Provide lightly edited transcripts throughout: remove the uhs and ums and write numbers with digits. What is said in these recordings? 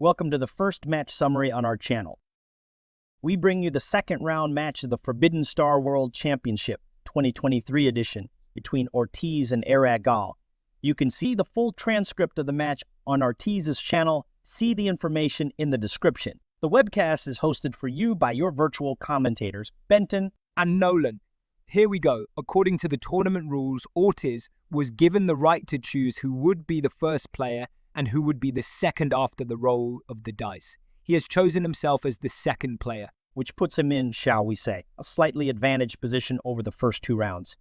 Welcome to the first match summary on our channel. We bring you the second round match of the Forbidden Star World Championship 2023 edition between ORTIZ and AiratGal. You can see the full transcript of the match on ORTIZ's channel. See the information in the description. The webcast is hosted for you by your virtual commentators, Benton and Nolan. Here we go. According to the tournament rules, ORTIZ was given the right to choose who would be the first player and who would be the second after the roll of the dice. He has chosen himself as the second player, which puts him in, shall we say, a slightly advantaged position over the first two rounds.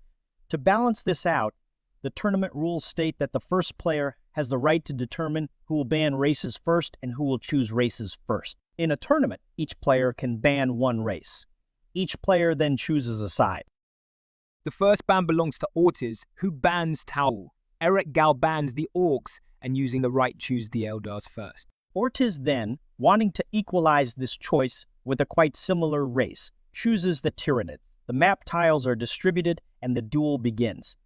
To balance this out, the tournament rules state that the first player has the right to determine who will ban races first and who will choose races first. In a tournament, each player can ban one race. Each player then chooses a side. The first ban belongs to ORTIZ, who bans Tau. AiratGal bans the Orcs, and using the right choose the Eldars first. ORTIZ then, wanting to equalize this choice with a quite similar race, chooses the Tyranids. The map tiles are distributed and the duel begins.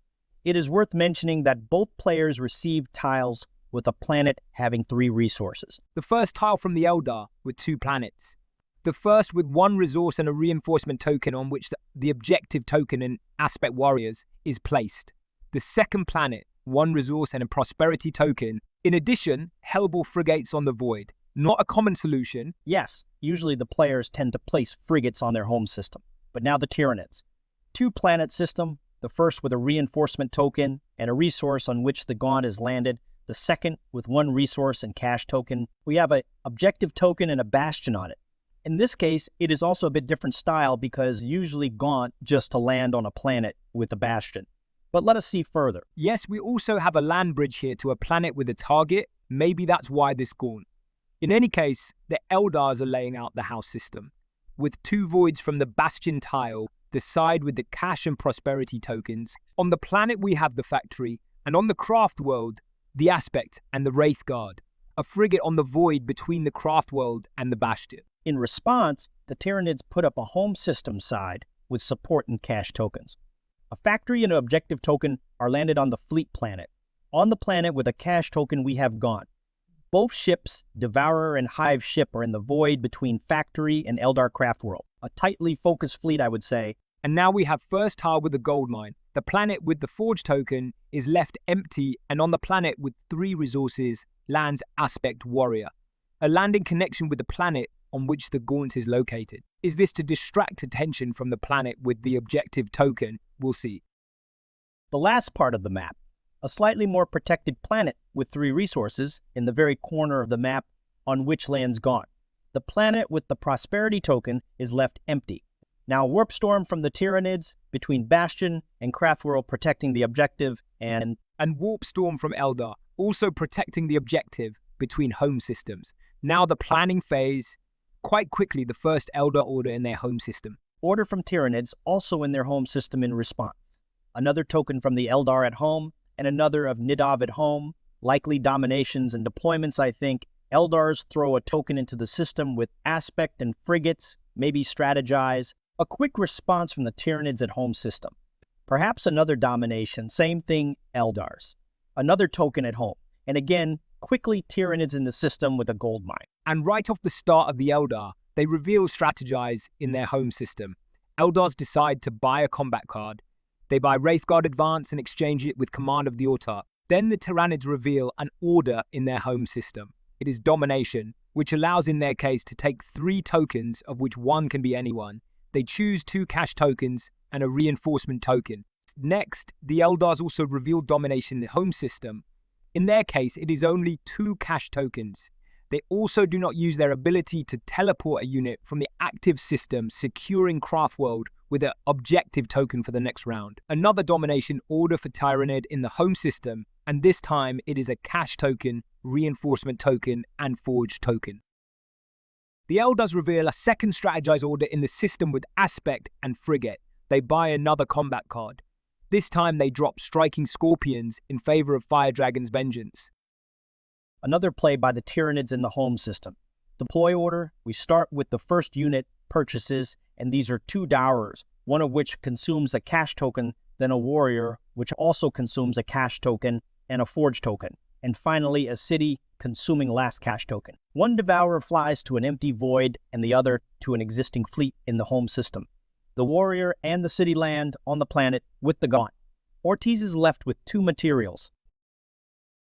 It is worth mentioning that both players receive tiles with a planet having 3 resources. The first tile from the Eldar with 2 planets. The first with 1 resource and a reinforcement token on which the objective token in Aspect Warriors is placed. The second planet, 1 resource and a prosperity token. In addition, Hellball frigates on the Void. Not a common solution. Yes, usually the players tend to place frigates on their home system. But now the Tyranids. 2-planet system, the first with a reinforcement token and a resource on which the gaunt is landed. The second with 1 resource and cash token. We have an objective token and a bastion on it. In this case, it is also a bit different style because usually gaunt just to land on a planet with a bastion. But let us see further. Yes, we also have a land bridge here to a planet with a target. Maybe that's why this gaunt. In any case, the Eldars are laying out the house system, with 2 voids from the Bastion tile, the side with the cash and prosperity tokens. On the planet we have the factory, and on the craft world, the aspect and the Wraith Guard, a frigate on the void between the craft world and the Bastion. In response, the Tyranids put up a home system side with support and cash tokens. A factory and an objective token are landed on the fleet planet. On the planet with a cash token we have gaunt. Both ships, Devourer and Hive ship, are in the void between factory and Eldar craft world. A tightly focused fleet, I would say. And now we have first tile with the gold mine. The planet with the forge token is left empty, and on the planet with 3 resources lands Aspect Warrior, a landing connection with the planet on which the gaunt is located. Is this to distract attention from the planet with the objective token? We'll see. The last part of the map, a slightly more protected planet with 3 resources in the very corner of the map on which lands gaunt. The planet with the prosperity token is left empty. Now Warp Storm from the Tyranids between Bastion and Craftworld protecting the objective and Warp Storm from Eldar also protecting the objective between home systems. Now the planning phase. Quite quickly the first Eldar order in their home system. Order from Tyranids also in their home system in response. Another token from the Eldar at home and another of Nidov at home. Likely dominations and deployments, I think. Eldars throw a token into the system with aspect and frigates, maybe strategize. A quick response from the Tyranids at home system. Perhaps another domination, same thing, Eldars. Another token at home. And again, quickly Tyranids in the system with a gold mine. And right off the start of the Eldar, they reveal strategize in their home system. Eldars decide to buy a combat card. They buy Wraithguard Advance and exchange it with command of the Autarch. Then the Tyranids reveal an order in their home system. It is Domination, which allows in their case to take 3 tokens, of which 1 can be anyone. They choose 2 cash tokens and a reinforcement token. Next, the Eldars also reveal Domination in the home system. In their case, it is only 2 cash tokens. They also do not use their ability to teleport a unit from the active system, securing Craftworld with an objective token for the next round. Another domination order for Tyranid in the home system, and this time it is a cash token, reinforcement token, and forge token. The Eldars reveal a second strategize order in the system with aspect and frigate. They buy another combat card. This time they drop Striking Scorpions in favor of Fire Dragon's Vengeance. Another play by the Tyranids in the home system. Deploy order, we start with the first unit purchases, and these are 2 Dowers, one of which consumes a cash token, then a warrior, which also consumes a cash token and a forge token, and finally a city consuming last cash token. One Devourer flies to an empty void and the other to an existing fleet in the home system. The warrior and the city land on the planet with the gaunt. Ortiz is left with two materials.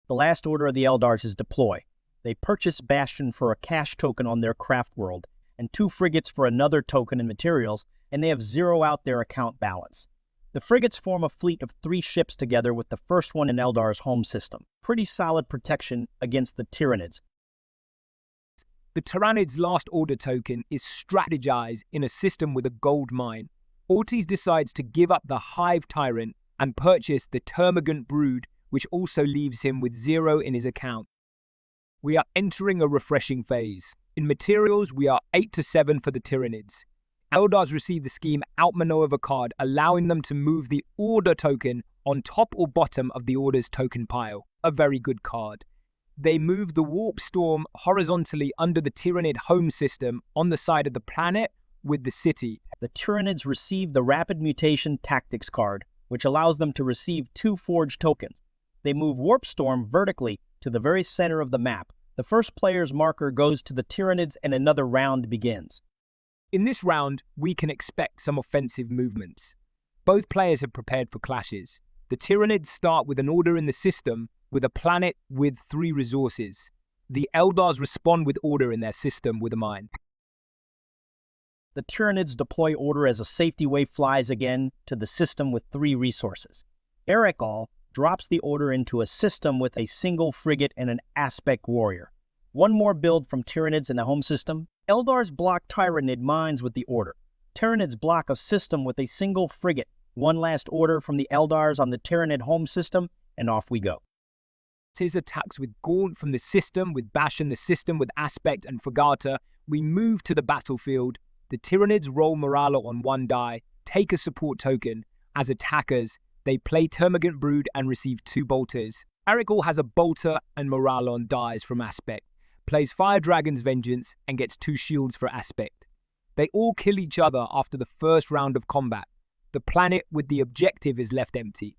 The last order of the Eldars is deploy. They purchase Bastion for a cash token on their craft world, and 2 frigates for another token and materials, and they have zero out their account balance. The frigates form a fleet of 3 ships together with the first one in Eldar's home system. Pretty solid protection against the Tyranids. The Tyranids' last order token is strategized in a system with a gold mine. Ortiz decides to give up the Hive Tyrant and purchase the Termagant Brood, which also leaves him with 0 in his account. We are entering a refreshing phase. In materials, we are 8 to 7 for the Tyranids. Eldars receive the scheme Outmaneuver card, allowing them to move the order token on top or bottom of the order's token pile. A very good card. They move the Warp Storm horizontally under the Tyranid home system on the side of the planet with the city. The Tyranids receive the Rapid Mutation Tactics card, which allows them to receive 2 forged tokens. They move Warp Storm vertically to the very center of the map. The first player's marker goes to the Tyranids and another round begins. In this round, we can expect some offensive movements. Both players have prepared for clashes. The Tyranids start with an order in the system with a planet with 3 resources. The Eldars respond with order in their system with a mine. The Tyranids deploy order as a safety wave flies again to the system with 3 resources. AiratGal drops the order into a system with a single frigate and an aspect warrior. One more build from Tyranids in the home system. Eldars block Tyranid mines with the order. Tyranids block a system with a single frigate. One last order from the Eldars on the Tyranid home system, and off we go. Ortiz attacks with Gaunt from the system, with Bastion the system with Aspect and Fregata. We move to the battlefield. The Tyranids roll Morala on 1 die, take a support token. As attackers, they play Termagant Brood and receive 2 bolters. AiratGal has a bolter and Morala on dies from Aspect, plays Fire Dragon's Vengeance and gets 2 shields for Aspect. They all kill each other after the first round of combat. The planet with the objective is left empty.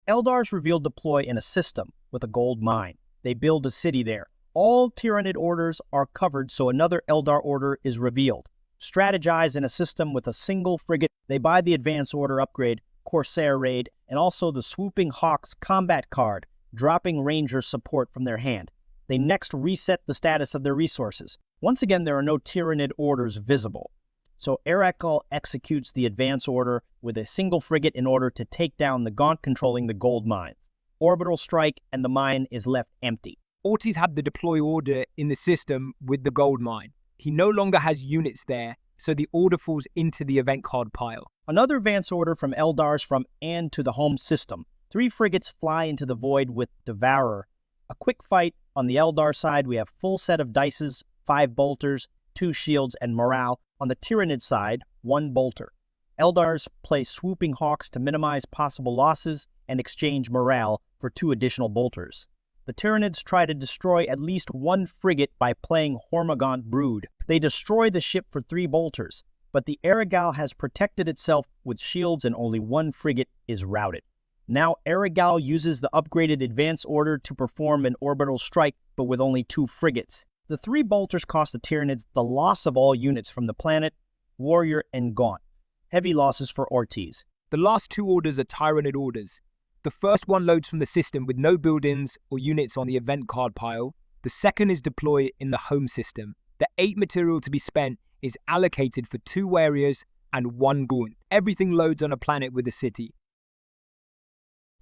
Eldars reveal deploy in a system with a gold mine. They build a city there. All Tyranid orders are covered, so another Eldar order is revealed. Strategize in a system with a single frigate. They buy the Advance Order upgrade, Corsair Raid, and also the Swooping Hawks combat card, dropping Ranger support from their hand. They next reset the status of their resources. Once again, there are no Tyranid orders visible. So AiratGal executes the Advance Order with a single frigate in order to take down the Gaunt controlling the gold mines. Orbital strike and the mine is left empty. Ortiz had the deploy order in the system with the gold mine. He no longer has units there, so the order falls into the event card pile. Another advance order from Eldars from and to the home system. 3 frigates fly into the void with Devourer. A quick fight. On the Eldar side, we have full set of dices, 5 bolters, 2 shields, and morale. On the Tyranid side, 1 bolter. Eldars play Swooping Hawks to minimize possible losses and exchange morale for 2 additional bolters. The Tyranids try to destroy at least 1 frigate by playing Hormagaunt Brood. They destroy the ship for 3 bolters, but the AiratGal has protected itself with shields and only 1 frigate is routed. Now AiratGal uses the upgraded Advance Order to perform an orbital strike, but with only 2 frigates. The 3 bolters cost the Tyranids the loss of all units from the planet, Warrior, and Gaunt. Heavy losses for Ortiz. The last 2 orders are Tyranid orders. The first one loads from the system with no buildings or units on the event card pile. The second is deployed in the home system. The 8 material to be spent is allocated for 2 warriors and 1 Gaunt. Everything loads on a planet with a city.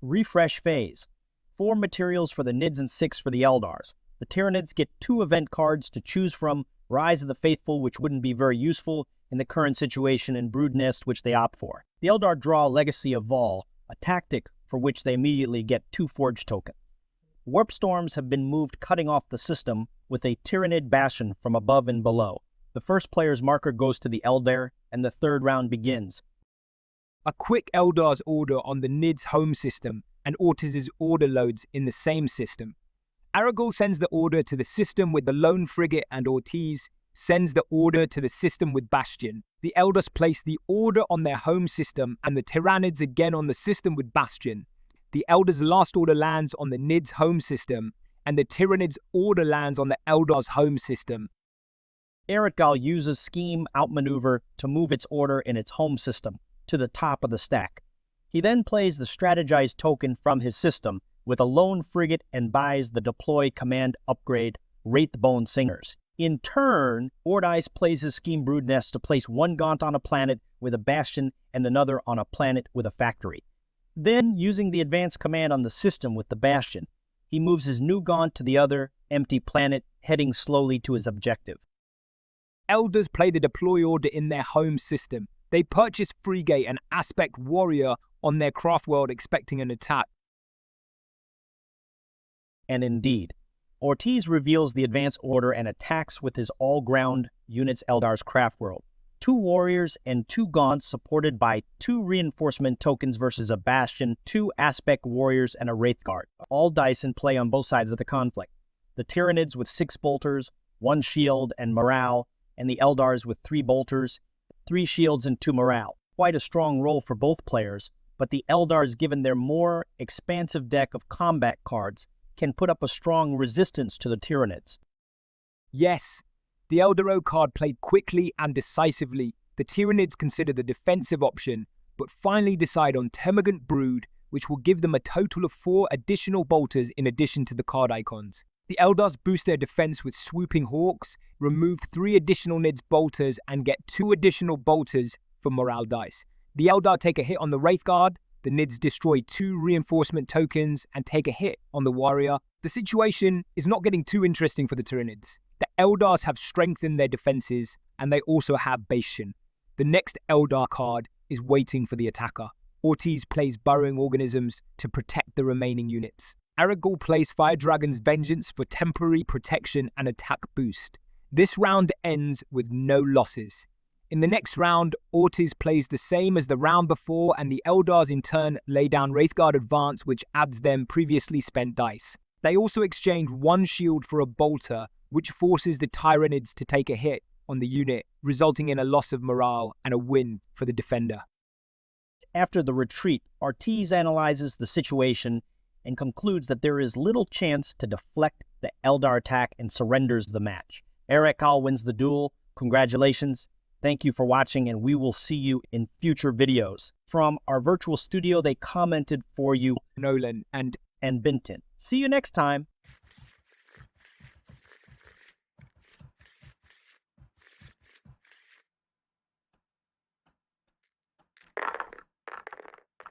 Refresh phase. 4 materials for the Nids and 6 for the Eldars. The Tyranids get 2 event cards to choose from, Rise of the Faithful, which wouldn't be very useful in the current situation, and Brood Nest, which they opt for. The Eldar draw Legacy of Vol, a tactic for which they immediately get 2 forged tokens. Warp Storms have been moved, cutting off the system with a Tyranid Bastion from above and below. The first player's marker goes to the Eldar, and the 3rd round begins. A quick Eldar's order on the Nids home system, and Ortiz's order loads in the same system. AiratGal sends the order to the system with the lone frigate, and Ortiz sends the order to the system with Bastion. The Eldars place the order on their home system, and the Tyranids again on the system with Bastion. The Eldars' last order lands on the Nids home system, and the Tyranids' order lands on the Eldars' home system. AiratGal uses scheme outmaneuver to move its order in its home system to the top of the stack. He then plays the strategized token from his system with a lone frigate and buys the deploy command upgrade Wraithbone Singers. In turn, ORTIZ plays his scheme brood nest to place one gaunt on a planet with a bastion and another on a planet with a factory. Then, using the advanced command on the system with the bastion, he moves his new gaunt to the other empty planet, heading slowly to his objective. Eldars play the deploy order in their home system. They purchase Frigate and Aspect Warrior on their craft world expecting an attack. And indeed, ORTIZ reveals the advance order and attacks with his all-ground units Eldar's craft world. 2 warriors and 2 gaunts supported by 2 reinforcement tokens versus a bastion, 2 aspect warriors and a wraithguard. All dice in play on both sides of the conflict. The Tyranids with 6 bolters, 1 shield and morale, and the Eldars with 3 bolters, 3 shields and 2 morale. Quite a strong roll for both players, but the Eldars, given their more expansive deck of combat cards, can put up a strong resistance to the Tyranids. Yes, the Eldaro card played quickly and decisively. The Tyranids consider the defensive option, but finally decide on Termagant Brood, which will give them a total of 4 additional bolters in addition to the card icons. The Eldars boost their defense with Swooping Hawks, remove 3 additional Nids bolters, and get 2 additional bolters for morale dice. The Eldar take a hit on the Wraithguard, the Nids destroy 2 reinforcement tokens and take a hit on the Warrior. The situation is not getting too interesting for the Tyranids. The Eldars have strengthened their defenses, and they also have Bastion. The next Eldar card is waiting for the attacker. ORTIZ plays Burrowing Organisms to protect the remaining units. AiratGal plays Fire Dragon's Vengeance for temporary protection and attack boost. This round ends with no losses. In the next round, ORTIZ plays the same as the round before, and the Eldars in turn lay down Wraithguard Advance, which adds them previously spent dice. They also exchange 1 shield for a bolter, which forces the Tyranids to take a hit on the unit, resulting in a loss of morale and a win for the defender. After the retreat, ORTIZ analyzes the situation and concludes that there is little chance to deflect the Eldar attack and surrenders the match. AiratGal wins the duel. Congratulations. Thank you for watching, and we will see you in future videos. From our virtual studio, they commented for you, Nolan and Binton. See you next time.